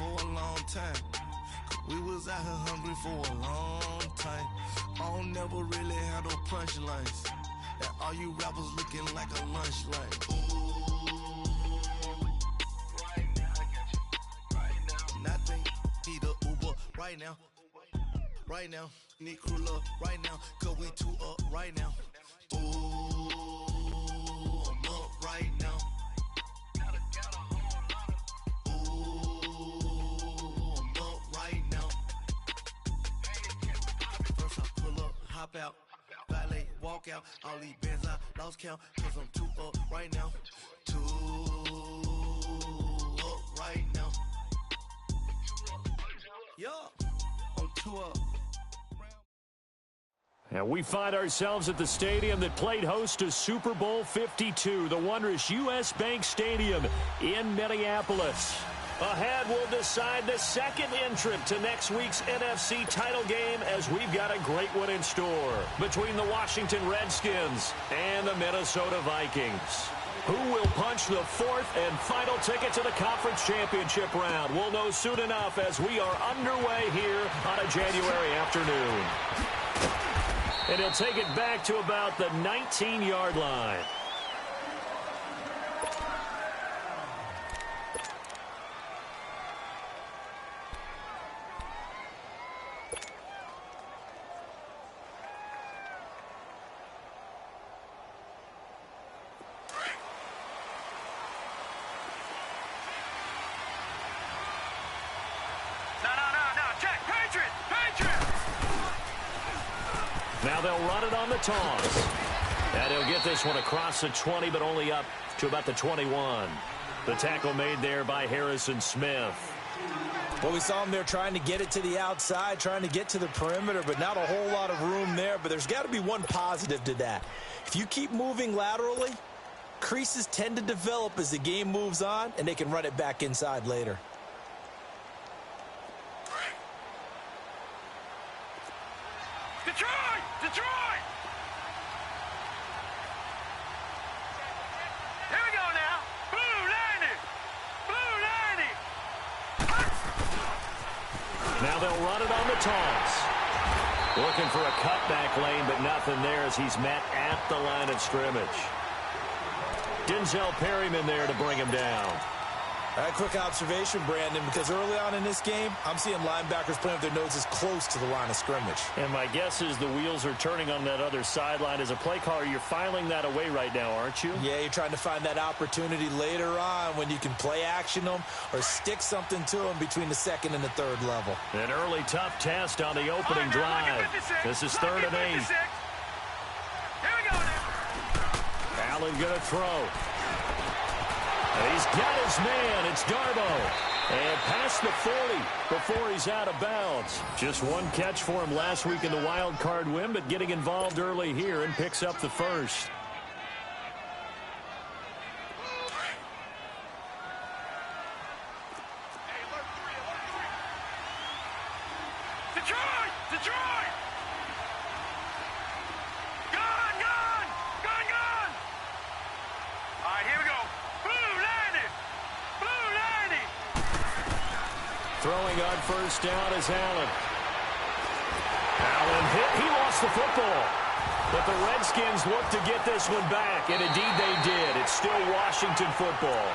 for a long time. We was out here hungry for a long time. I don't never really had no punchlines. And all you rappers looking like a lunch line. Right now, I got you. Right now. Nothing. Need a Uber right now. Right now. Need crew up right now. Cause we two up right now. Ooh, I'm up right now. Hop out, valet, walk out. All these bands I lost count, cause I'm too up right now. Too up right now. Yeah, I'm too up. And we find ourselves at the stadium that played host to Super Bowl 52, the wondrous U.S. Bank Stadium in Minneapolis. Ahead, we'll decide the second entrant to next week's NFC title game as we've got a great one in store between the Washington Redskins and the Minnesota Vikings. Who will punch the fourth and final ticket to the conference championship round? We'll know soon enough as we are underway here on a January afternoon. And he'll take it back to about the 19-yard line. Now they'll run it on the toss. And he'll get this one across the 20, but only up to about the 21. The tackle made there by Harrison Smith. Well, we saw him there trying to get it to the outside, trying to get to the perimeter, but not a whole lot of room there. But there's got to be one positive to that. If you keep moving laterally, creases tend to develop as the game moves on, and they can run it back inside later. Detroit! Detroit! Here we go now. Blue 90! Blue 90! Now they'll run it on the toss. Looking for a cutback lane, but nothing there as he's met at the line of scrimmage. Denzel Perryman there to bring him down. A quick observation, Brandon, because early on in this game, I'm seeing linebackers playing with their noses close to the line of scrimmage. And my guess is the wheels are turning on that other sideline. As a play caller, you're filing that away right now, aren't you? Yeah, you're trying to find that opportunity later on when you can play action them or stick something to them between the second and the third level. An early tough test on the opening drive. This is 3rd and 8. Here we go now. Allen going to throw. And he's got his man. It's Darbo. And past the 40 before he's out of bounds. Just one catch for him last week in the wild card win, but getting involved early here and picks up the first. Detroit! Detroit! Gone! Gone! Gone! Gone! All right, here we go. Blue 90! Blue 90! Throwing on first down is Allen. Allen hit. He lost the football. But the Redskins look to get this one back, and indeed they did. It's still Washington football.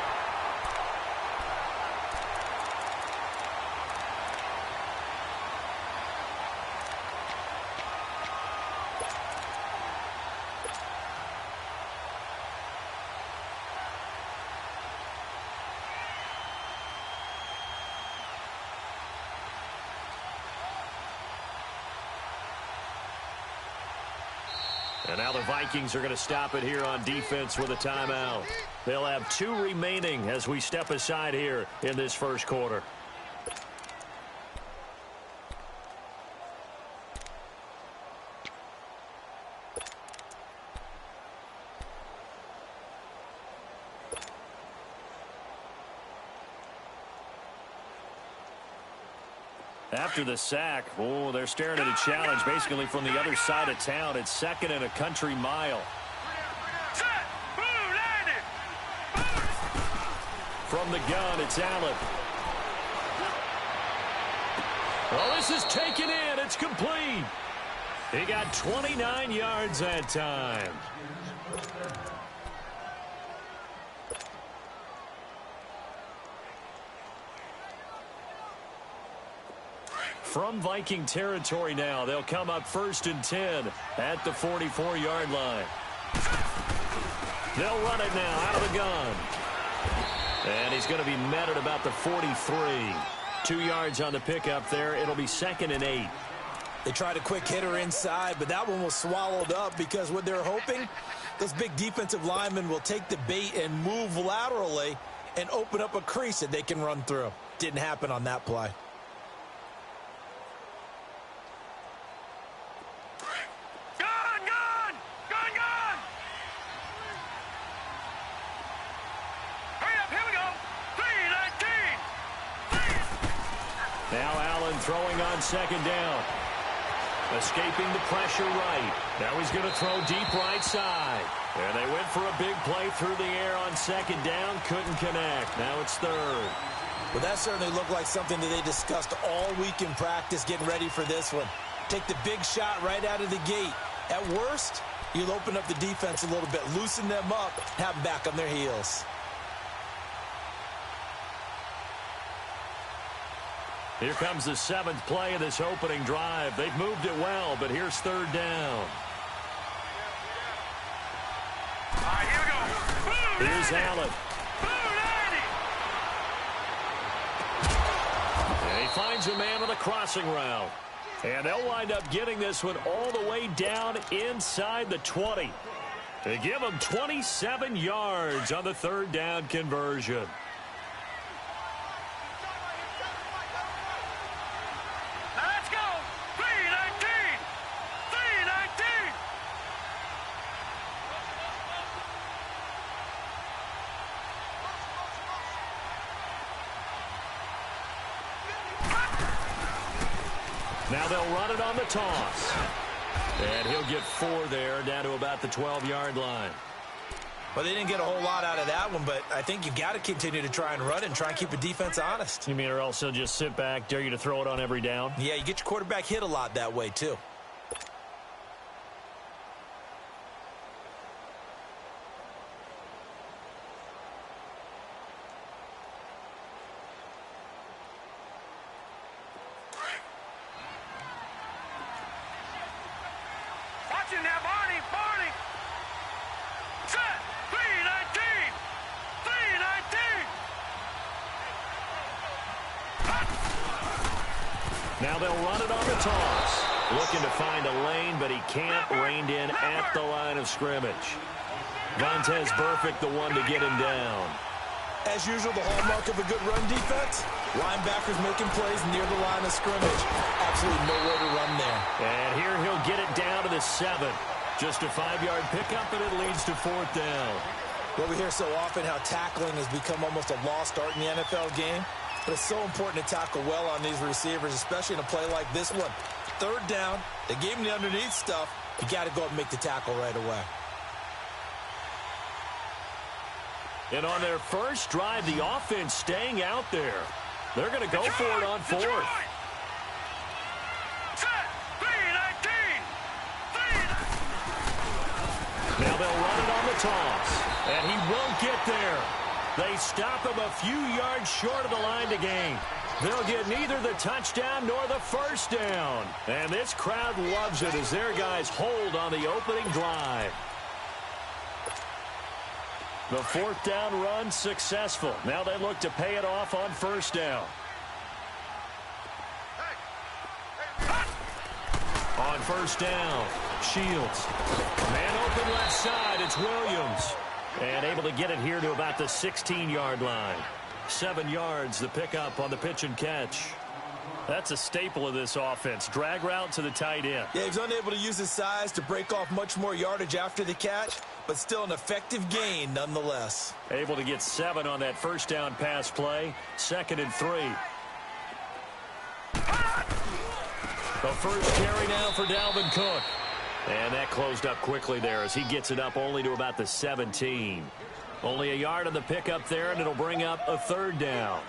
And now the Vikings are going to stop it here on defense with a timeout. They'll have 2 remaining as we step aside here in this first quarter. After the sack, oh, they're staring at a challenge basically from the other side of town. It's 2nd and a country mile. From the gun, it's Allen. Well, this is taken in. It's complete. He got 29 yards that time. From Viking territory now, they'll come up 1st and 10 at the 44-yard line. They'll run it now out of the gun. And he's going to be met at about the 43. 2 yards on the pickup there. It'll be 2nd and 8. They tried a quick hitter inside, but that one was swallowed up because what they're hoping, those big defensive linemen will take the bait and move laterally and open up a crease that they can run through. Didn't happen on that play. Throwing on 2nd down. Escaping the pressure right. Now he's going to throw deep right side. And they went for a big play through the air on 2nd down. Couldn't connect. Now it's 3rd. Well, that certainly looked like something that they discussed all week in practice, getting ready for this one. Take the big shot right out of the gate. At worst, you'll open up the defense a little bit, loosen them up, have them back on their heels. Here comes the 7th play of this opening drive. They've moved it well, but here's 3rd down. All right, here we go. Boom, here's Allen. And he finds a man on the crossing route. And they'll wind up getting this one all the way down inside the 20. They give him 27 yards on the 3rd down conversion. Now they'll run it on the toss. And he'll get 4 there, down to about the 12-yard line. Well, they didn't get a whole lot out of that one, but I think you've got to continue to try and run it and try and keep the defense honest. You mean or else they'll just sit back, dare you to throw it on every down? Yeah, you get your quarterback hit a lot that way, too. Now they'll run it on the toss. Looking to find a lane, but he can't. Reined in at the line of scrimmage. Vontaze Burfict, the one to get him down. As usual, the hallmark of a good run defense, linebackers making plays near the line of scrimmage. Absolutely nowhere to run there. And here he'll get it down to the 7. Just a 5-yard pickup, and it leads to 4th down. Well, we hear so often how tackling has become almost a lost art in the NFL game. But it's so important to tackle well on these receivers, especially in a play like this one. 3rd down, they gave him the underneath stuff. You got to go up and make the tackle right away. And on their first drive, the offense staying out there. They're going to go for it on 4th. Now they'll run it on the toss. And he won't get there. They stop him a few yards short of the line to gain. They'll get neither the touchdown nor the 1st down. And this crowd loves it as their guys hold on the opening drive. The 4th down run successful. Now they look to pay it off on 1st down. On 1st down, Shields. Man open left side, it's Williams. And able to get it here to about the 16-yard line. 7 yards, the pickup on the pitch and catch. That's a staple of this offense. Drag route to the tight end. Yeah, he's unable to use his size to break off much more yardage after the catch, but still an effective gain nonetheless. Able to get 7 on that 1st down pass play. 2nd and 3. The first carry now for Dalvin Cook. And that closed up quickly there as he gets it up only to about the 17. Only a yard on the pickup there, and it'll bring up a 3rd down.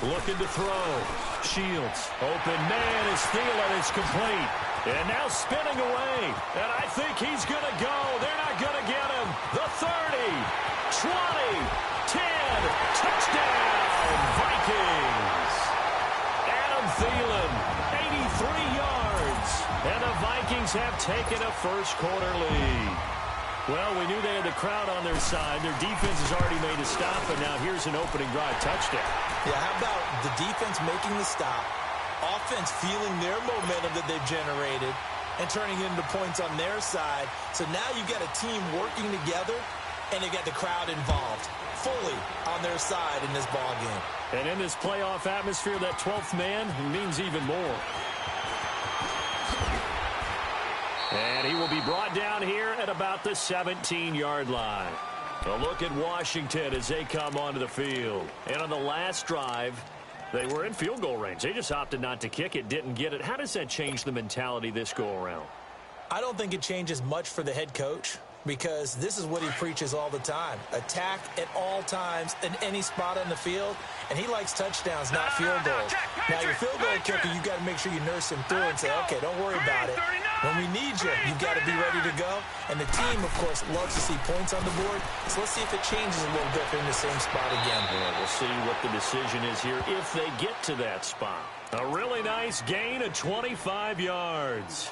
looking to throw. Shields, open man is Thielen. It's complete. And now spinning away. And I think he's going to go. They're not going to get him. The 30, 20, 10, touchdown, Vikings. Adam Thielen, 83 yards. And the Vikings have taken a first-quarter lead. Well, we knew they had the crowd on their side. Their defense has already made a stop, and now here's an opening drive touchdown. Yeah, how about the defense making the stop, offense feeling their momentum that they've generated, and turning it into points on their side. So now you've got a team working together, and they've got the crowd involved fully on their side in this ballgame. And in this playoff atmosphere, that 12th man means even more. And he will be brought down here at about the 17-yard line. A look at Washington as they come onto the field. And on the last drive, they were in field goal range. They just opted not to kick it, didn't get it. How does that change the mentality this go-around? I don't think it changes much for the head coach, because this is what he preaches all the time. Attack at all times in any spot on the field, and he likes touchdowns, not field goals. Now, your field goal kicker, you've got to make sure you nurse him through and say, okay, don't worry about it. When we need you, you've got to be ready to go. And the team, of course, loves to see points on the board. So let's see if it changes a little bit in the same spot again. Yeah, we'll see what the decision is here if they get to that spot. A really nice gain of 25 yards.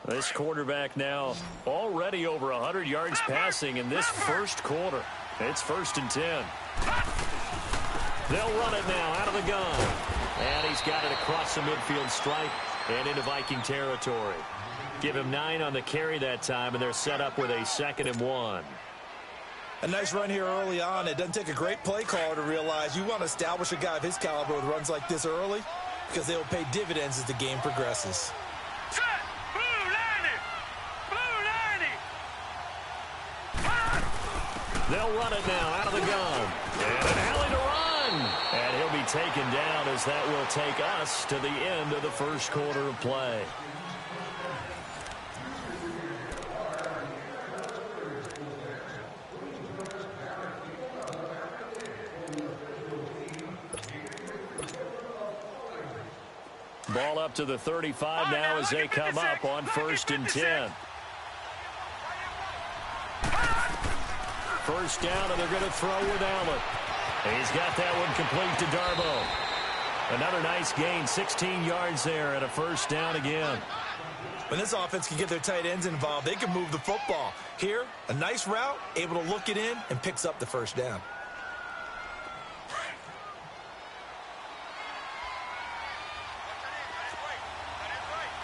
This quarterback now already over 100 yards passing in this first quarter. It's 1st and 10. They'll run it now out of the gun. And he's got it across the midfield stripe and into Viking territory. Give him 9 on the carry that time, and they're set up with a 2nd and 1. A nice run here early on. It doesn't take a great play caller to realize you want to establish a guy of his caliber with runs like this early, because they will pay dividends as the game progresses. They'll run it now out of the gun. And an alley to run. And he'll be taken down as that will take us to the end of the first quarter of play. Ball up to the 35 now as they come up on 1st and 10. First down, and they're going to throw with Allen. He's got that one complete to Darbo. Another nice gain, 16 yards there, and a first down again. When this offense can get their tight ends involved, they can move the football. Here, a nice route, able to look it in, and picks up the first down.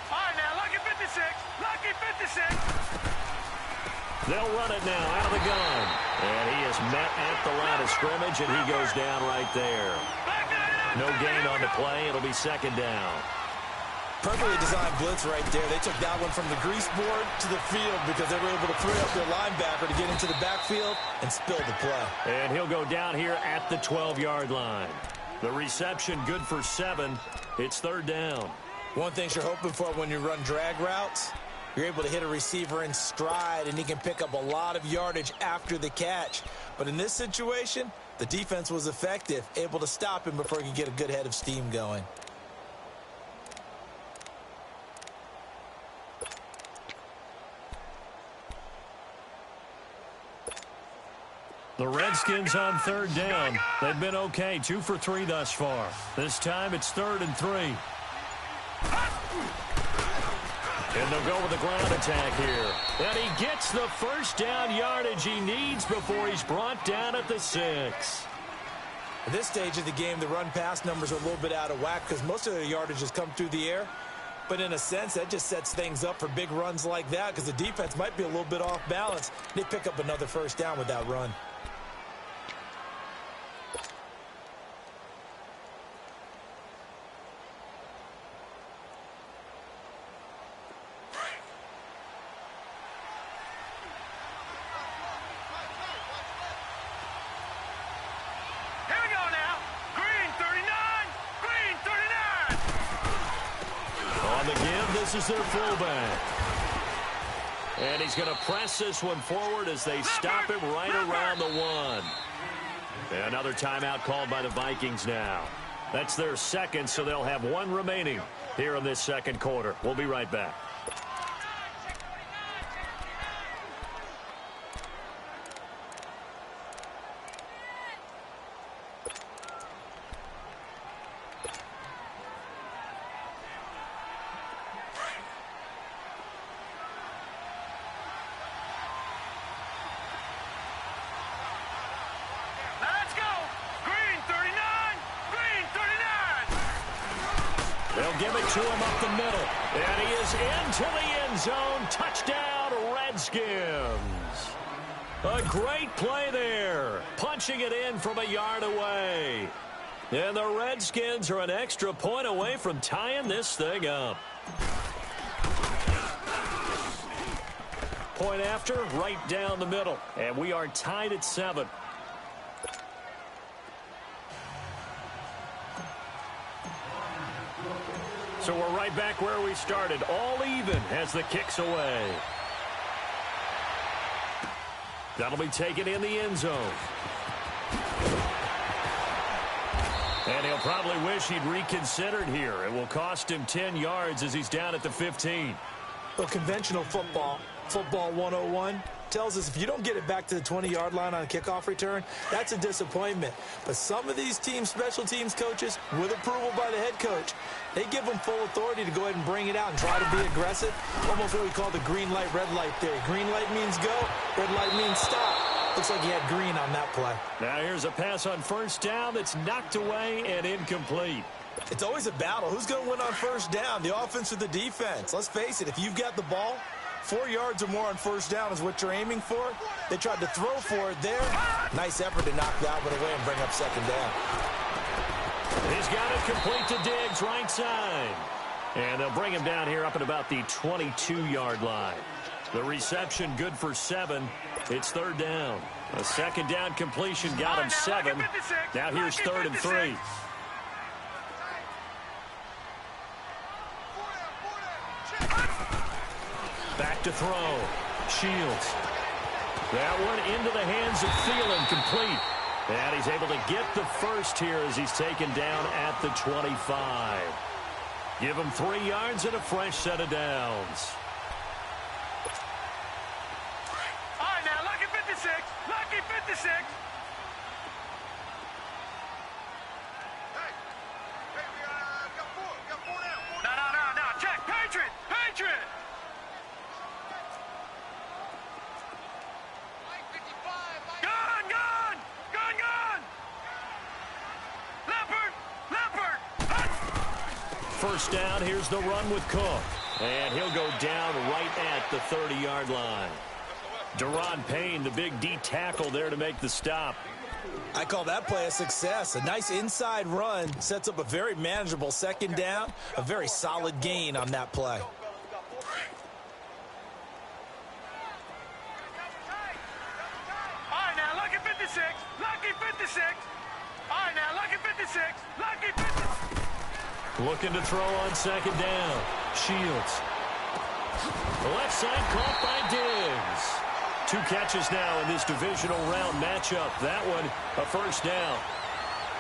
All right, now, lucky 56. Lucky 56. They'll run it now out of the gun. And he is met at the line of scrimmage, and he goes down right there. No gain on the play. It'll be 2nd down. Perfectly designed blitz right there. They took that one from the grease board to the field because they were able to free up their linebacker to get into the backfield and spill the play. And he'll go down here at the 12-yard line. The reception good for 7. It's 3rd down. One thing you're hoping for when you run drag routes, you're able to hit a receiver in stride, and he can pick up a lot of yardage after the catch. But in this situation, the defense was effective, able to stop him before he could get a good head of steam going. The Redskins on 3rd down. They've been okay, 2 for 3 thus far. This time it's 3rd and 3. And they'll go with the ground attack here. And he gets the first down yardage he needs before he's brought down at the 6. At this stage of the game, the run-pass numbers are a little bit out of whack because most of their yardage has come through the air. But in a sense, that just sets things up for big runs like that because the defense might be a little bit off balance. They pick up another first down with that run. Here we go now. Green 39, On the give, this is their fullback. And he's going to press this one forward as they stop him right around the 1. Another timeout called by the Vikings now. That's their second, so they'll have 1 remaining here in this second quarter. We'll be right back. They'll give it to him up the middle. And he is into the end zone. Touchdown, Redskins. A great play there. Punching it in from a yard away. And the Redskins are an extra point away from tying this thing up. Point after, right down the middle. And we are tied at 7. So we're right back where we started, all even as the kick's away. That'll be taken in the end zone. And he'll probably wish he'd reconsidered here. It will cost him 10 yards as he's down at the 15. Well, conventional football 101, tells us if you don't get it back to the 20-yard line on a kickoff return, that's a disappointment. But some of these teams, special teams coaches, with approval by the head coach, they give them full authority to go ahead and bring it out and try to be aggressive. Almost what we call the green light, red light theory. Green light means go, red light means stop. Looks like he had green on that play. Now here's a pass on first down that's knocked away and incomplete. It's always a battle. Who's going to win on first down, the offense or the defense? Let's face it, if you've got the ball, 4 yards or more on first down is what you're aiming for. They tried to throw for it there. Nice effort to knock that one away and bring up second down. He's got it complete to Diggs, right side. And they'll bring him down here up at about the 22-yard line. The reception good for 7. It's third down. A second down completion got him 7. Now here's 3rd and 3. Back to throw. Shields. That one into the hands of Thielen, complete. And he's able to get the first here as he's taken down at the 25. Give him 3 yards and a fresh set of downs. All right, now, lucky 56. Lucky 56. Hey, we got 4. We got 4 now. No. Check. Patriot. Gun. Leopard. First down, here's the run with Cook. And he'll go down right at the 30-yard line. Deron Payne, the big D tackle there to make the stop. I call that play a success. A nice inside run sets up a very manageable second down. A very solid gain on that play. All right, now, lucky 56. All right, now, lucky 56. Looking to throw on second down. Shields. The left side caught by Diggs. 2 catches now in this divisional round matchup. That one, a first down.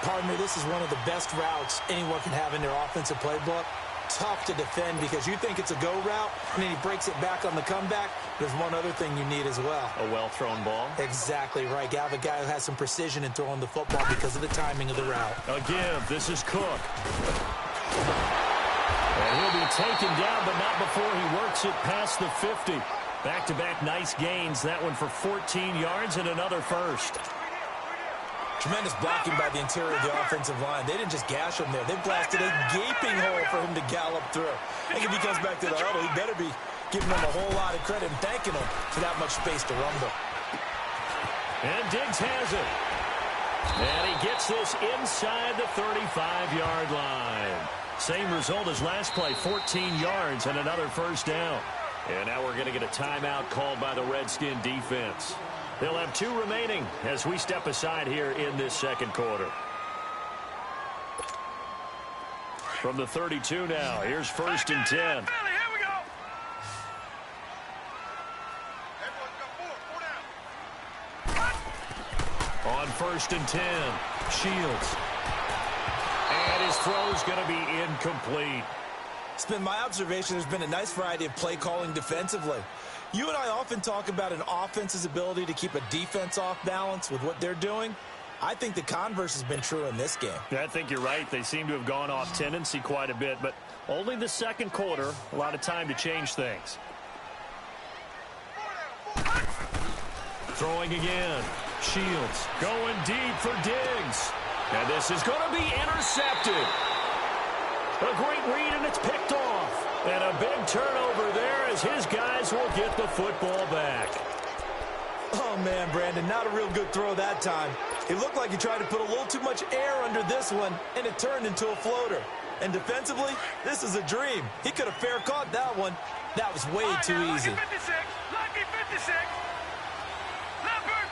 Pardon me, this is one of the best routes anyone can have in their offensive playbook. Tough to defend because you think it's a go route, and then he breaks it back on the comeback. There's one other thing you need as well. A well-thrown ball. Exactly right. You have a guy who has some precision in throwing the football because of the timing of the route. A give. This is Cook. And he'll be taken down, but not before he works it past the 50. Back-to-back nice gains. That one for 14 yards and another first. Tremendous blocking by the interior of the offensive line. They didn't just gash him there. They blasted a gaping hole for him to gallop through. I think if he comes back to the huddle, he better be giving them a whole lot of credit and thanking them for that much space to rumble. And Diggs has it. And he gets this inside the 35-yard line. Same result as last play, 14 yards and another first down. And now we're going to get a timeout called by the Redskin defense. They'll have 2 remaining as we step aside here in this second quarter. From the 32 now, here's 1st and 10. Here we go. On 1st and 10, Shields. And his throw's going to be incomplete. It's been my observation there's been a nice variety of play calling defensively. You and I often talk about an offense's ability to keep a defense off balance with what they're doing. I think the converse has been true in this game. I think you're right. They seem to have gone off tendency quite a bit, but only the second quarter, a lot of time to change things. Throwing again. Shields going deep for Diggs. And this is going to be intercepted. A great read, and it's picked off. And a big turnover there as his guys will get the football back. Oh, man, Brandon, not a real good throw that time. It looked like he tried to put a little too much air under this one, and it turned into a floater. And defensively, this is a dream. He could have fair caught that one. That was way too easy. Lucky 56. Lucky 56. Leopard.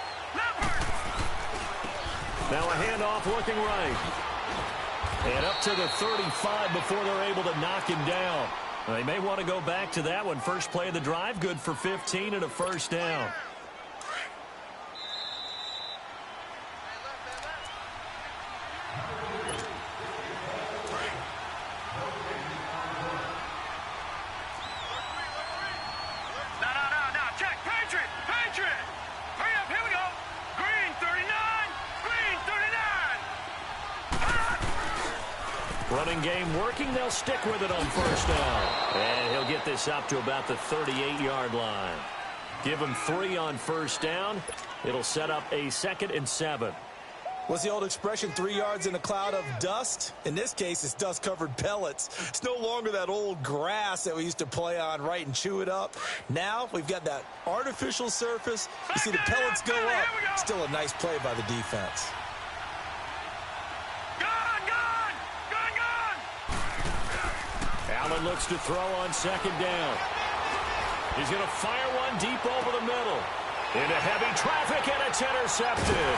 Now a handoff looking right. And up to the 35 before they're able to knock him down. They may want to go back to that one. First play of the drive, good for 15 and a 1st down. No. Check. Patriot. Hurry up. Here we go. Green 39. Green 39. Running game working. They'll stick with it on 1st down. And he'll get this up to about the 38-yard line. Give him 3 on 1st down. It'll set up a 2nd and 7. What's the old expression, 3 yards in a cloud of dust? In this case, it's dust-covered pellets. It's no longer that old grass that we used to play on, right, and chew it up. Now we've got that artificial surface. You see the pellets go up. Still a nice play by the defense. Allen looks to throw on 2nd down. He's going to fire one deep over the middle. Into heavy traffic, and it's intercepted.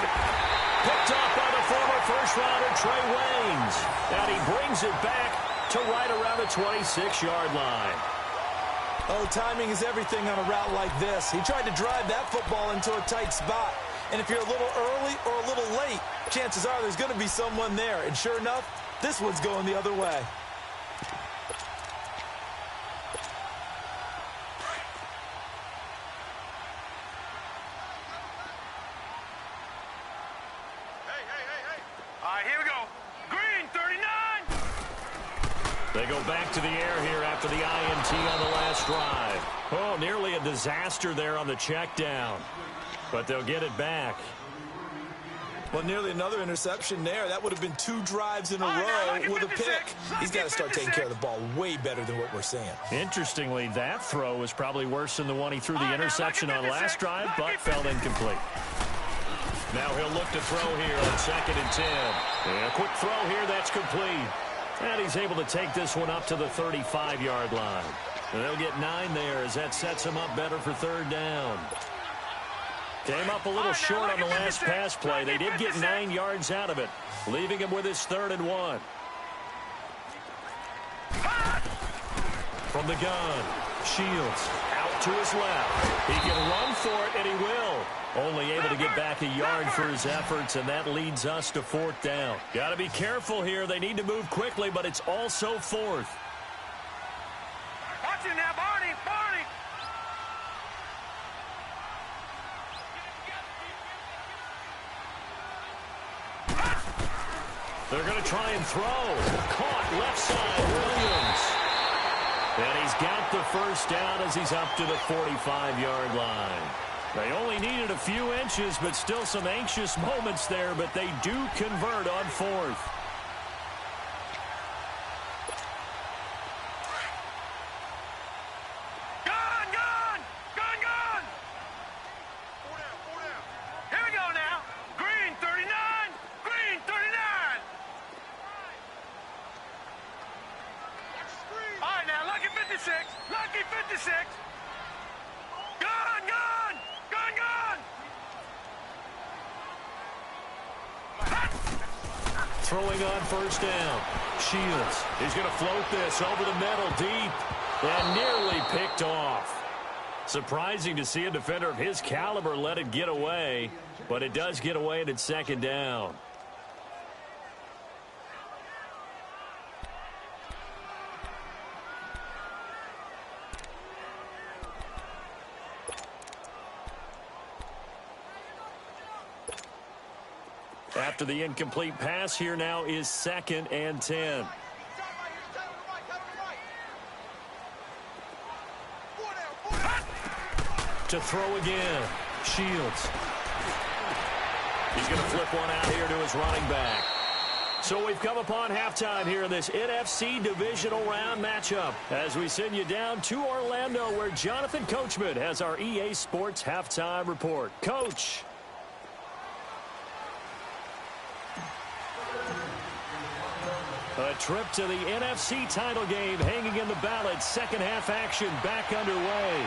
Picked up by the former first-rounder Trey Waynes. And he brings it back to right around the 26-yard line. Oh, timing is everything on a route like this. He tried to drive that football into a tight spot. And if you're a little early or a little late, chances are there's going to be someone there. And sure enough, this one's going the other way. Here we go. Green 39. They go back to the air here after the INT on the last drive. Oh, nearly a disaster there on the check down. But they'll get it back. Well, nearly another interception there. That would have been 2 drives in a row with a pick. He's got to start taking care of the ball way better than what we're seeing. Interestingly, that throw was probably worse than the one he threw the interception on last drive, but fell incomplete. Now he'll look to throw here on 2nd and 10. And a quick throw here, that's complete. And he's able to take this one up to the 35-yard line. And they'll get 9 there as that sets him up better for 3rd down. Came up a little short on the last pass play. They did get 9 yards out of it, leaving him with his 3rd and 1. From the gun, Shields out to his left. He can run for it, and he will. Only able to get back a yard for his efforts, and that leads us to 4th down. Got to be careful here. They need to move quickly, but it's also 4th. Watch it now, Barney. They're going to try and throw. Caught left side, Williams. And he's got the 1st down as he's up to the 45-yard line. They only needed a few inches, but still some anxious moments there, but they do convert on 4th. Gun! 4 down. Here we go now. Green 39. Green 39. All right, now, lucky 56. Lucky 56. Gun! throwing on first down. Shields. He's going to float this over the middle deep and nearly picked off. Surprising to see a defender of his caliber let it get away, but it does get away and it's second down. After the incomplete pass, here now is 2nd and 10. To throw again. Shields. He's going to flip one out here to his running back. So we've come upon halftime here in this NFC Divisional Round matchup as we send you down to Orlando where Jonathan Coachman has our EA Sports Halftime Report. Coach. A trip to the NFC title game hanging in the balance. Second half action back underway.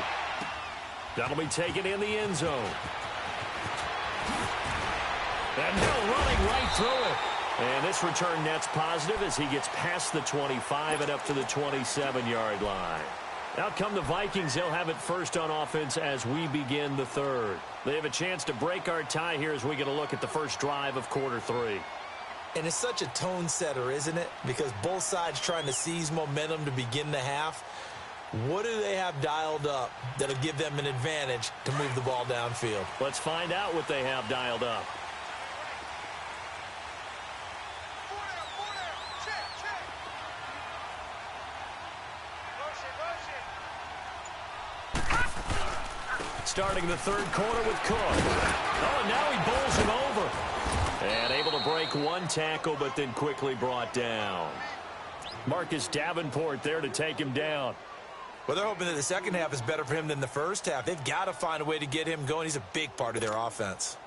That'll be taken in the end zone. And now running right through it. And this return net's positive as he gets past the 25 and up to the 27-yard line. Out come the Vikings. They'll have it first on offense as we begin the third. They have a chance to break our tie here as we get a look at the first drive of quarter 3. And it's such a tone setter, isn't it? Because both sides trying to seize momentum to begin the half. What do they have dialed up that'll give them an advantage to move the ball downfield? Let's find out what they have dialed up. Starting the third quarter with Cook. Oh, and now he bowls him over. And able to break one tackle, but then quickly brought down. Marcus Davenport there to take him down. Well, they're hoping that the second half is better for him than the first half. They've got to find a way to get him going. He's a big part of their offense.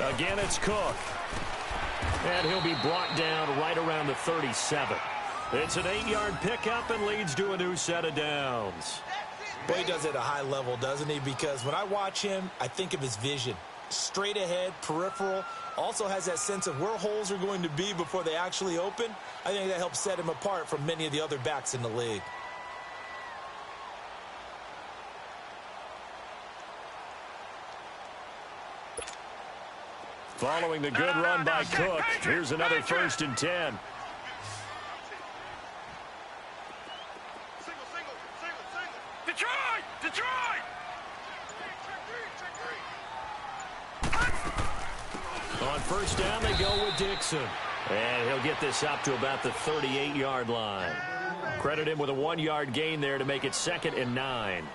Again, it's Cook. And he'll be brought down right around the 37. It's an 8-yard pickup and leads to a new set of downs. Boy, he does it at a high level, doesn't he? Because when I watch him, I think of his vision. Straight ahead, peripheral. Also has that sense of where holes are going to be before they actually open. I think that helps set him apart from many of the other backs in the league. Following the good run by Cook, here's another 1st and 10. Detroit! On first down, they go with Dixon. And he'll get this up to about the 38-yard line. Credit him with a 1-yard gain there to make it 2nd and 9.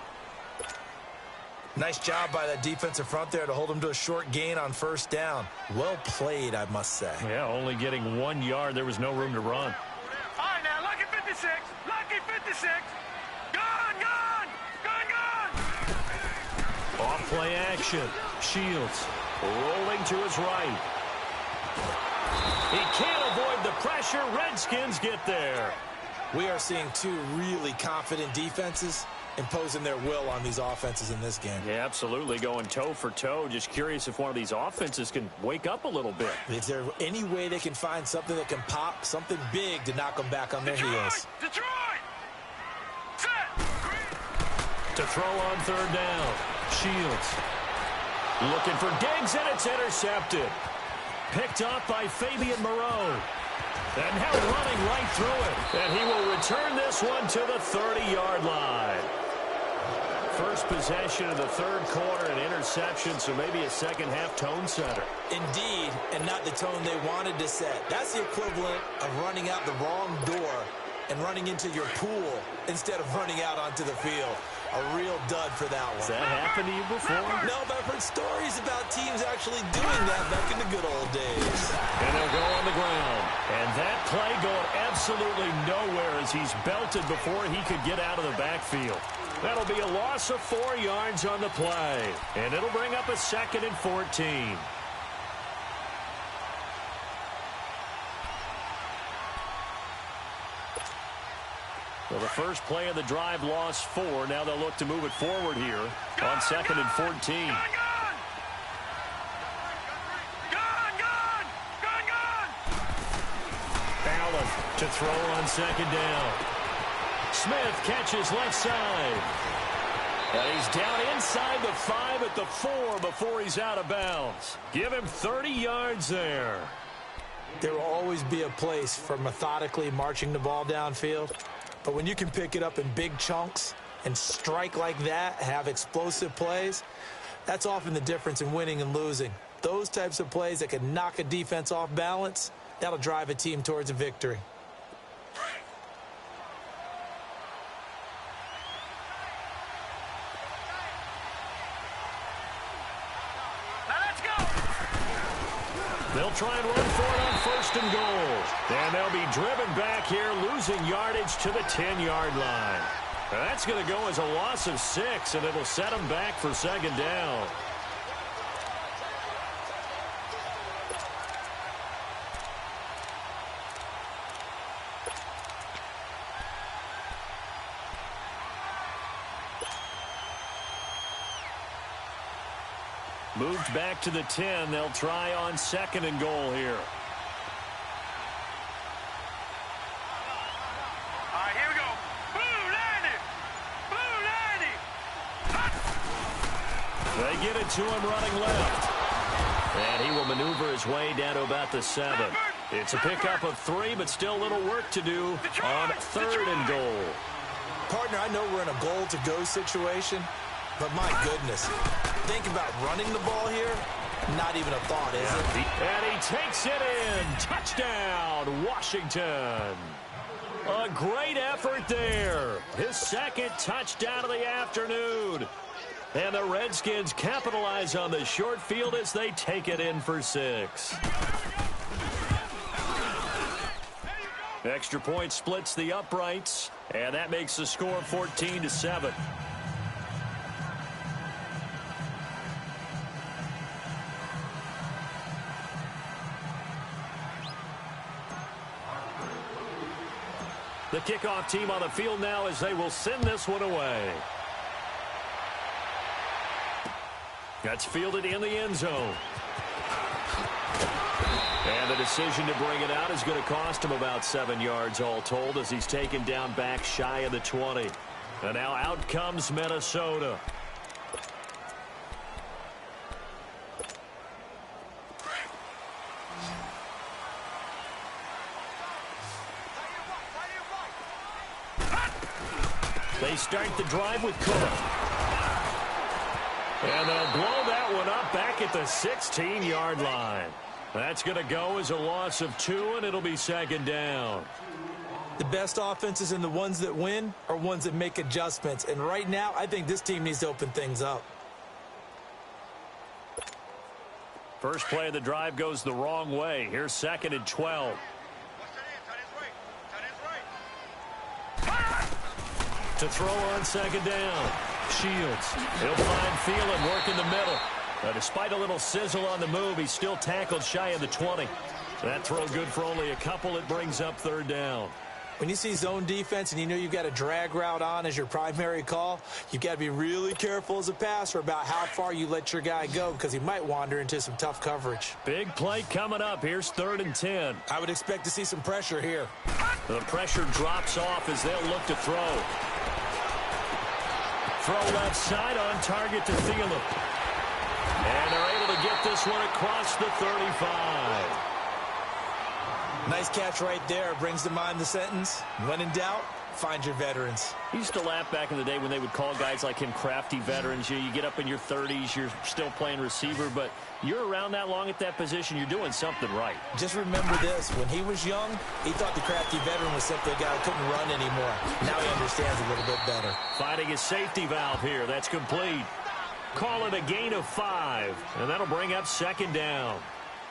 Nice job by that defensive front there to hold him to a short gain on first down. Well played, I must say. Yeah, only getting 1 yard. There was no room to run. All right, now, lucky 56. Lucky 56. Gone! Off play action. Shields rolling to his right. He can't avoid the pressure. Redskins get there. We are seeing two really confident defenses imposing their will on these offenses in this game. Yeah, absolutely. Going toe for toe. Just curious if one of these offenses can wake up a little bit. Is there any way they can find something that can pop, something big to knock them back on their heels? Detroit! Set! To throw on third down. Shields. Looking for Diggs, and it's intercepted. Picked off by Fabian Moreau. And now running right through it. And he will return this one to the 30-yard line. First possession of the third quarter, an interception, so maybe a second-half tone setter. Indeed, and not the tone they wanted to set. That's the equivalent of running out the wrong door and running into your pool instead of running out onto the field. A real dud for that one. Has that happened to you before? No, but I've heard stories about teams actually doing that back in the good old days. And they'll go on the ground. And that play going absolutely nowhere as he's belted before he could get out of the backfield. That'll be a loss of 4 yards on the play. And it'll bring up a 2nd and 14. Well, the first play of the drive lost 4. Now they'll look to move it forward here on 2nd and 14. Allen to throw on 2nd down. Smith catches left side. And he's down inside the 5 at the 4 before he's out of bounds. Give him 30 yards there. There will always be a place for methodically marching the ball downfield. But when you can pick it up in big chunks and strike like that, have explosive plays, that's often the difference in winning and losing. Those types of plays that can knock a defense off balance, that'll drive a team towards a victory. They'll try and run for it on 1st and goal. And they'll be driven back here, losing yardage to the 10-yard line. That's going to go as a loss of 6, and it'll set them back for 2nd down. Moved back to the 10. They'll try on 2nd and goal here. All right, here we go. Blue 90. They get it to him running left. And he will maneuver his way down to about the 7. It's a pickup of 3, but still a little work to do on 3rd and goal. Partner, I know we're in a goal-to-go situation, but my goodness, think about running the ball here. Not even a thought, is it? And he takes it in. Touchdown, Washington. A great effort there. His 2nd touchdown of the afternoon. And the Redskins capitalize on the short field as they take it in for 6. Extra point splits the uprights, and that makes the score 14-7. The kickoff team on the field now as they will send this one away. That's fielded in the end zone. And the decision to bring it out is going to cost him about 7 yards all told as he's taken down back shy of the 20. And now out comes Minnesota. They start the drive with Cook. And they'll blow that one up back at the 16-yard line. That's going to go as a loss of 2, and it'll be 2nd down. The best offenses and the ones that win are ones that make adjustments. And right now, I think this team needs to open things up. First play of the drive goes the wrong way. Here's 2nd and 12. To throw on 2nd down. Shields. He'll find Thielen work in the middle. Despite a little sizzle on the move, he's still tackled shy of the 20. That throw good for only a couple. It brings up 3rd down. When you see zone defense and you know you've got a drag route on as your primary call, you've got to be really careful as a passer about how far you let your guy go because he might wander into some tough coverage. Big play coming up. Here's 3rd and 10. I would expect to see some pressure here. The pressure drops off as they'll look to throw. Throw left side on target to Thielen. And they're able to get this one across the 35. Nice catch right there. Brings to mind the sentence, when in doubt, find your veterans. I used to laugh back in the day when they would call guys like him crafty veterans. You get up in your 30s, you're still playing receiver, but you're around that long at that position, you're doing something right. Just remember this. When he was young, he thought the crafty veteran was simply a guy who couldn't run anymore. Now he understands a little bit better. Finding a safety valve here. That's complete. Call it a gain of 5, and that'll bring up 2nd down.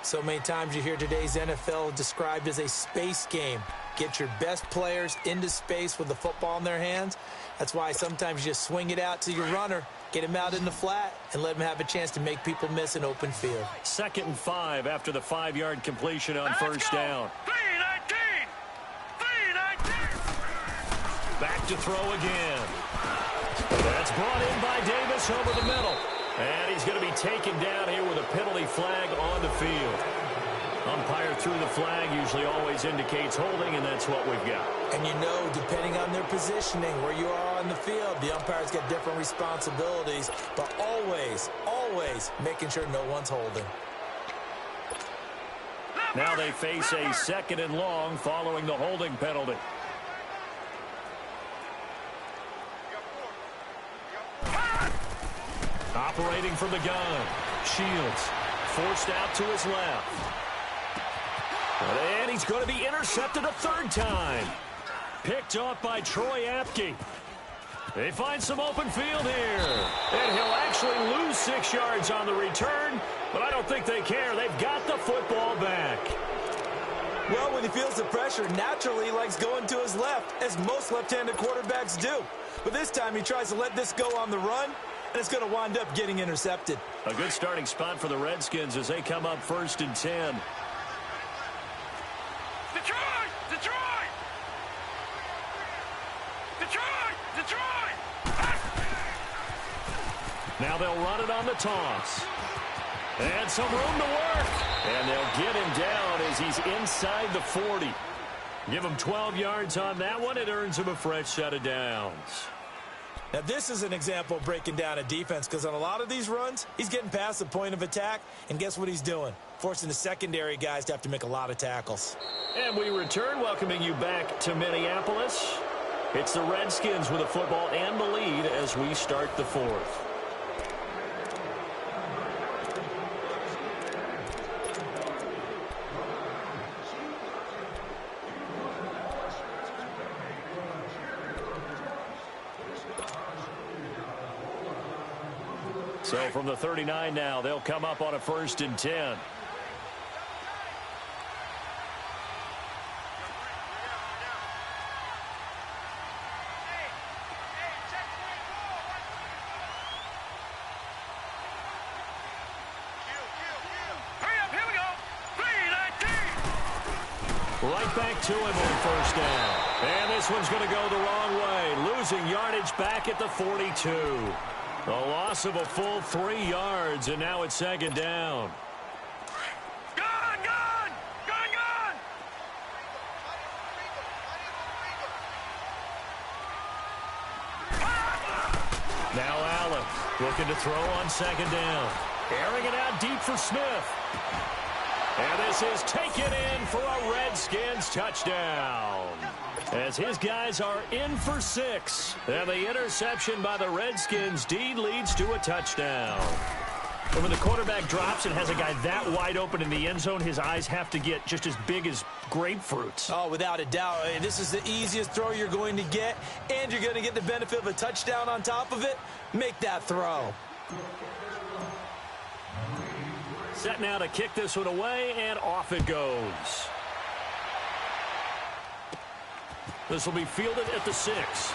So many times you hear today's NFL described as a space game. Get your best players into space with the football in their hands. That's why sometimes you just swing it out to your runner, get him out in the flat, and let him have a chance to make people miss an open field. 2nd and 5 after the 5-yard completion on 1st down. 3-19. Back back to throw again. That's brought in by Davis over the middle. And he's going to be taken down here with a penalty flag on the field. Umpire threw the flag, usually always indicates holding, and that's what we've got. And you know, depending on their positioning, where you are on the field, the umpires get different responsibilities, but always, always making sure no one's holding. Now they face a 2nd and long following the holding penalty. Operating from the gun, Shields forced out to his left. And he's going to be intercepted a 3rd time. Picked off by Troy Apke. They find some open field here. And he'll actually lose 6 yards on the return, but I don't think they care. They've got the football back. Well, when he feels the pressure, naturally he likes going to his left, as most left-handed quarterbacks do. But this time he tries to let this go on the run, and it's going to wind up getting intercepted. A good starting spot for the Redskins as they come up 1st and 10. Detroit! Detroit! Detroit! Detroit! Now they'll run it on the toss. And some room to work. And they'll get him down as he's inside the 40. Give him 12 yards on that one. It earns him a fresh set of downs. Now, this is an example of breaking down a defense, because on a lot of these runs, he's getting past the point of attack, and guess what he's doing? Forcing the secondary guys to have to make a lot of tackles. And we return, welcoming you back to Minneapolis. It's the Redskins with the football and the lead as we start the 4th. So from the 39 now, they'll come up on a 1st and 10. Right back to him on 1st down. And this one's going to go the wrong way. Losing yardage back at the 42. A loss of a full 3 yards, and now it's 2nd down. Gun! Gun! Gun! Gun! Now Allen looking to throw on 2nd down. Airing it out deep for Smith. And this is taken in for a Redskins touchdown. As his guys are in for 6. And the interception by the Redskins. D leads to a touchdown. And when the quarterback drops and has a guy that wide open in the end zone, his eyes have to get just as big as grapefruits. Oh, without a doubt. This is the easiest throw you're going to get, and you're going to get the benefit of a touchdown on top of it. Make that throw. Set now to kick this one away, and off it goes. This will be fielded at the 6.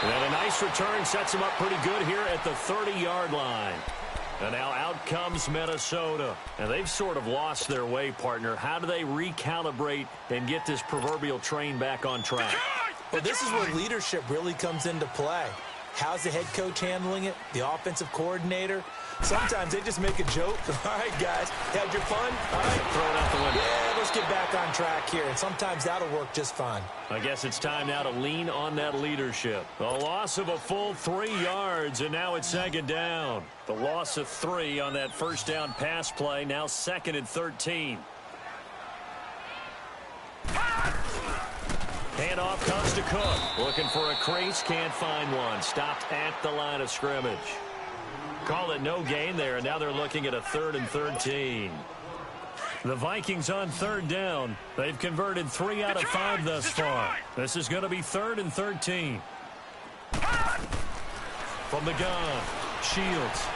And a nice return sets him up pretty good here at the 30-yard line. And now out comes Minnesota. And they've sort of lost their way, partner. How do they recalibrate and get this proverbial train back on track? Well, this is where leadership really comes into play. How's the head coach handling it? The offensive coordinator? Sometimes they just make a joke. All right, guys, had your fun? All right, throw it out the window. Yeah, let's get back on track here. And sometimes that'll work just fine. I guess it's time now to lean on that leadership. A loss of a full 3 yards, and now it's 2nd down. The loss of 3 on that 1st down pass play, now 2nd and 13. Handoff comes to Cook. Looking for a crease, can't find one. Stopped at the line of scrimmage. Call it no gain there, and now they're looking at a 3rd and 13. The Vikings on 3rd down. They've converted 3 out of 5 thus far. This is going to be 3rd and 13. From the gun, Shields.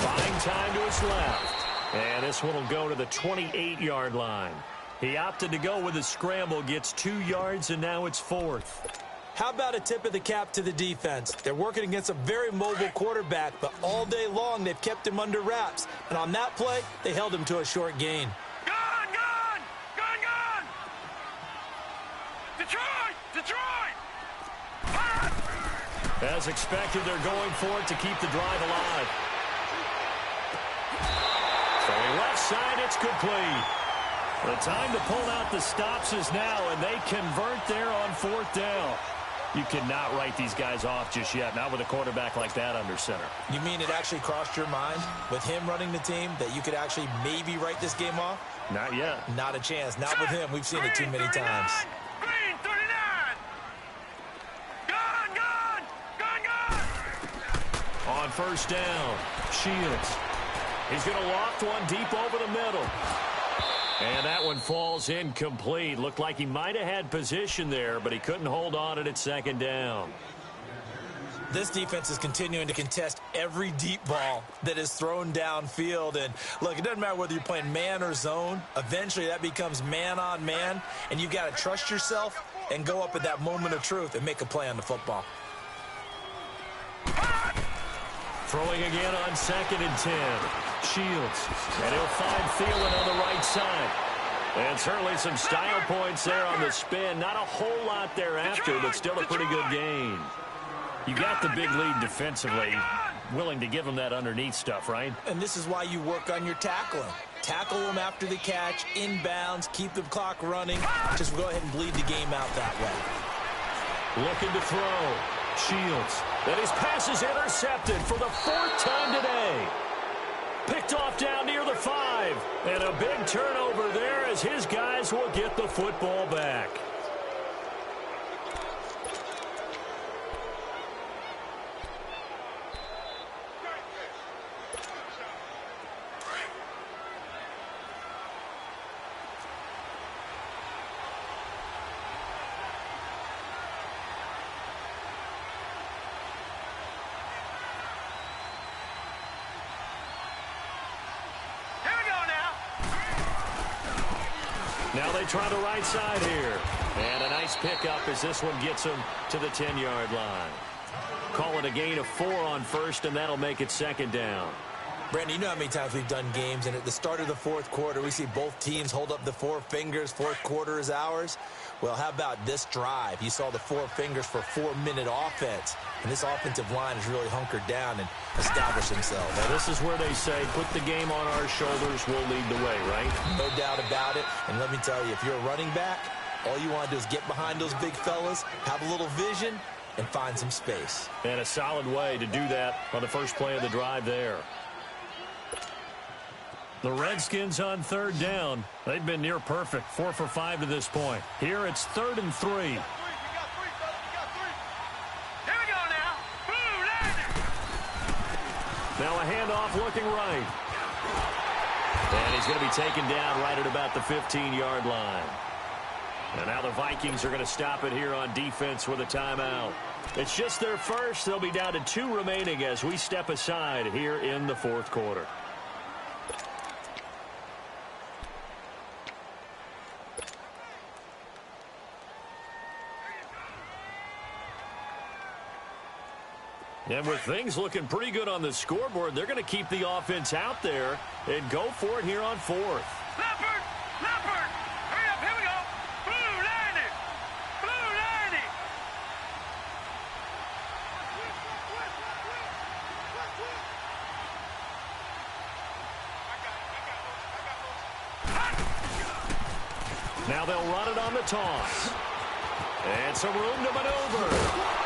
Buying time to his left. And this one will go to the 28-yard line. He opted to go with a scramble, gets 2 yards, and now it's 4th. How about a tip of the cap to the defense? They're working against a very mobile quarterback, but all day long they've kept him under wraps. And on that play, they held him to a short gain. Gun! Gun! Gun! Gun! Detroit! Detroit! As expected, they're going for it to keep the drive alive. Throwing left side, it's complete. The time to pull out the stops is now, and they convert there on 4th down. You cannot write these guys off just yet, not with a quarterback like that under center. You mean it actually crossed your mind with him running the team that you could actually maybe write this game off? Not yet. Not a chance. Not with him. We've seen it too many times. Green 39! Gun, gun! Gun, gun! On 1st down, Shields. He's going to loft one deep over the middle. And that one falls incomplete. Looked like he might have had position there, but he couldn't hold on it at 2nd down. This defense is continuing to contest every deep ball that is thrown downfield. And, look, it doesn't matter whether you're playing man or zone. Eventually, that becomes man-on-man, and you've got to trust yourself and go up at that moment of truth and make a play on the football. Throwing again on 2nd and 10. Shields. And he'll find Thielen on the right side. And certainly some style points there on the spin. Not a whole lot thereafter, but still a pretty good gain. You got the big lead defensively. Willing to give them that underneath stuff, right? And this is why you work on your tackling. Tackle them after the catch, inbounds, keep the clock running. Just go ahead and bleed the game out that way. Looking to throw. Shields. And his pass is intercepted for the 4th time today. Picked off down near the 5. And a big turnover there as his guys will get the football back. Now they try the right side here. And a nice pickup as this one gets him to the 10-yard line. Call it a gain of 4 on 1st, and that'll make it 2nd down. Brandon, you know how many times we've done games, and at the start of the 4th quarter, we see both teams hold up the 4 fingers, 4th quarter is ours. Well, how about this drive? You saw the 4 fingers for 4-minute offense, and this offensive line has really hunkered down and established themselves. Now, this is where they say, put the game on our shoulders, we'll lead the way, right? No doubt about it, and let me tell you, if you're a running back, all you want to do is get behind those big fellas, have a little vision, and find some space. And a solid way to do that on the first play of the drive there. The Redskins on 3rd down. They've been near perfect, 4 for 5 to this point. Here it's 3rd and 3. Here we go now. Blue landing. Now a handoff looking right. And he's going to be taken down right at about the 15-yard line. And now the Vikings are going to stop it here on defense with a timeout. It's just their first. They'll be down to 2 remaining as we step aside here in the 4th quarter. And with things looking pretty good on the scoreboard, they're going to keep the offense out there and go for it here on 4th. Leopard! Leopard! Hurry up, here we go! Blue landing! Blue landing! Now they'll run it on the toss. And some room to maneuver.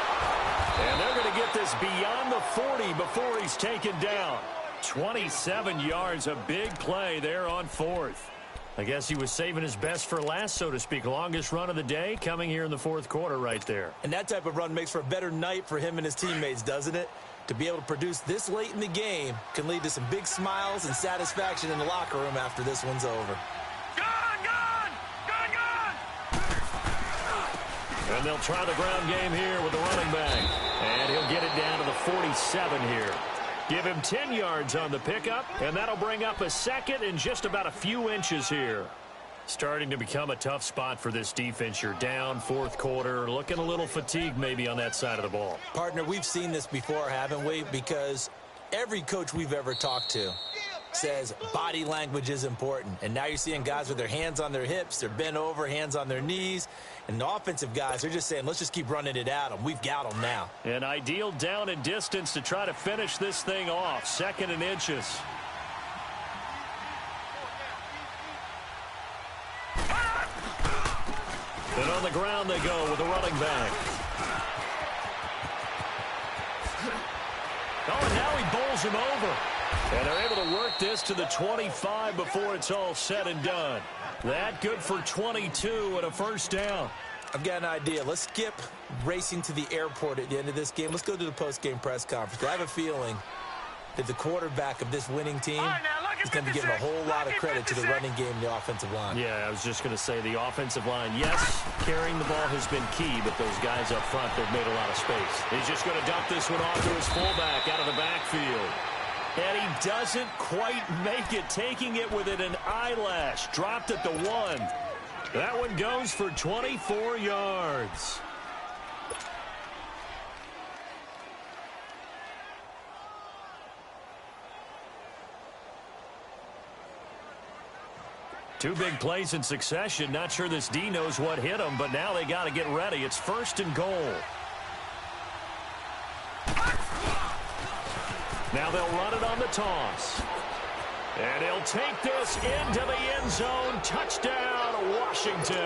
And they're going to get this beyond the 40 before he's taken down. 27 yards, a big play there on 4th. I guess he was saving his best for last, so to speak. Longest run of the day coming here in the 4th quarter right there. And that type of run makes for a better night for him and his teammates, doesn't it? To be able to produce this late in the game can lead to some big smiles and satisfaction in the locker room after this one's over. And they'll try the ground game here with the running back. And he'll get it down to the 47 here. Give him 10 yards on the pickup, and that'll bring up a 2nd and just about a few inches here. Starting to become a tough spot for this defense. You're down 4th quarter, looking a little fatigued maybe on that side of the ball. Partner, we've seen this before, haven't we? Because every coach we've ever talked to says body language is important. And now you're seeing guys with their hands on their hips, they're bent over, hands on their knees. And the offensive guys, they're just saying, let's just keep running it at them. We've got them now. An ideal down and distance to try to finish this thing off. 2nd and inches. And on the ground they go with a running back. Oh, and now he bowls him over. And they're able to work this to the 25 before it's all said and done. That good for 22 and a first down. I've got an idea. Let's skip racing to the airport at the end of this game. Let's go to the post-game press conference. I have a feeling that the quarterback of this winning team is going to be given a whole lot of credit to the running game and the offensive line. Yeah, I was just going to say the offensive line, yes, carrying the ball has been key, but those guys up front, they've made a lot of space. He's just going to dump this one off to his fullback out of the backfield. And he doesn't quite make it, taking it within an eyelash. Dropped at the 1. That one goes for 24 yards. Two big plays in succession. Not sure this D knows what hit him, but now they got to get ready. It's 1st and goal. Now they'll run it on the toss. And he'll take this into the end zone. Touchdown, Washington.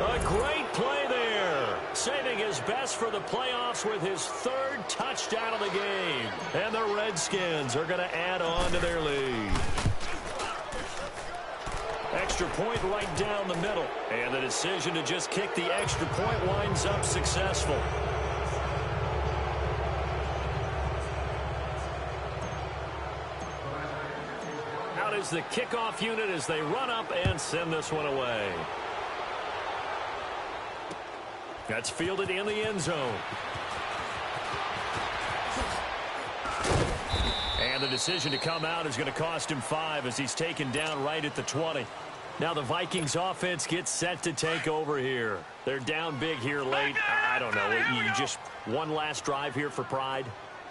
A great play there. Saving his best for the playoffs with his 3rd touchdown of the game. And the Redskins are going to add on to their lead. Extra point right down the middle. And the decision to just kick the extra point winds up successful. Out is the kickoff unit as they run up and send this one away. That's fielded in the end zone. And the decision to come out is going to cost him 5 as he's taken down right at the 20. Now the Vikings offense gets set to take over here. They're down big here late. I don't know. You just one last drive here for pride?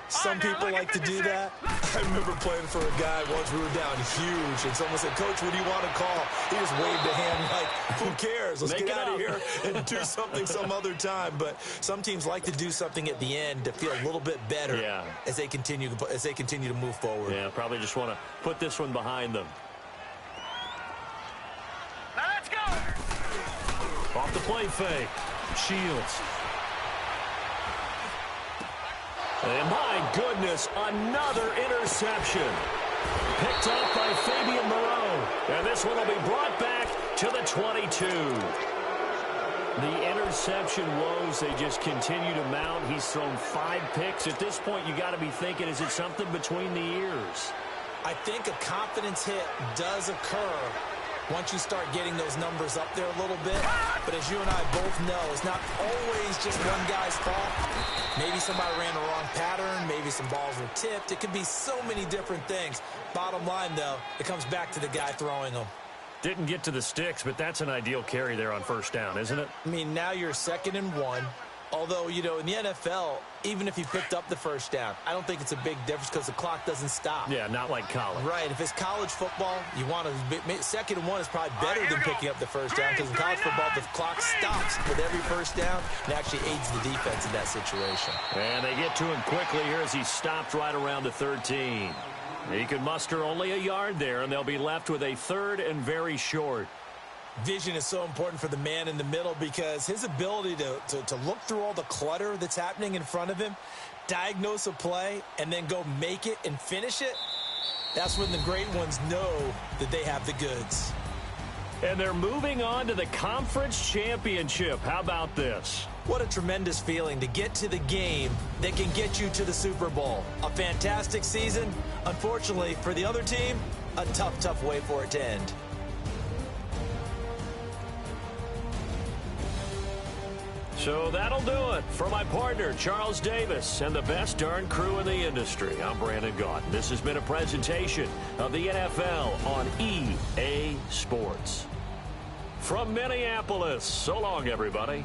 Some people like to do that. I remember playing for a guy once. We were down huge, and someone said, "Coach, what do you want to call?" He just waved a hand like, "Who cares? Let's get out of here and do something some other time." But some teams like to do something at the end to feel a little bit better as they continue to move forward. Yeah, probably just want to put this one behind them. Now let's go. Off the play fake. Shields. And my goodness, another interception. Picked off by Fabian Moreau. And this one will be brought back to the 22. The interception woes, they just continue to mount. He's thrown 5 picks. At this point, you got to be thinking, is it something between the ears? I think a confidence hit does occur once you start getting those numbers up there a little bit. But as you and I both know, it's not always just one guy's fault. Maybe somebody ran the wrong pattern. Maybe some balls were tipped. It could be so many different things. Bottom line, though, it comes back to the guy throwing them. Didn't get to the sticks, but that's an ideal carry there on first down, isn't it? I mean, now you're 2nd and 1. Although, you know, in the NFL, even if you picked up the first down, I don't think it's a big difference because the clock doesn't stop. Yeah, not like college. Right. If it's college football, you want to 2nd and 1 is probably better than picking up the first down because in college football, the clock stops with every first down and actually aids the defense in that situation. And they get to him quickly here as he stopped right around the 13. He could muster only a yard there, and they'll be left with a 3rd and very short. Vision is so important for the man in the middle because his ability to look through all the clutter that's happening in front of him, diagnose a play, and then go make it and finish it, that's when the great ones know that they have the goods. And they're moving on to the conference championship. How about this? What a tremendous feeling to get to the game that can get you to the Super Bowl. A fantastic season. Unfortunately, for the other team, a tough, tough way for it to end. So that'll do it. For my partner, Charles Davis, and the best darn crew in the industry, I'm Brandon Gaudin. This has been a presentation of the NFL on EA Sports. From Minneapolis, so long, everybody.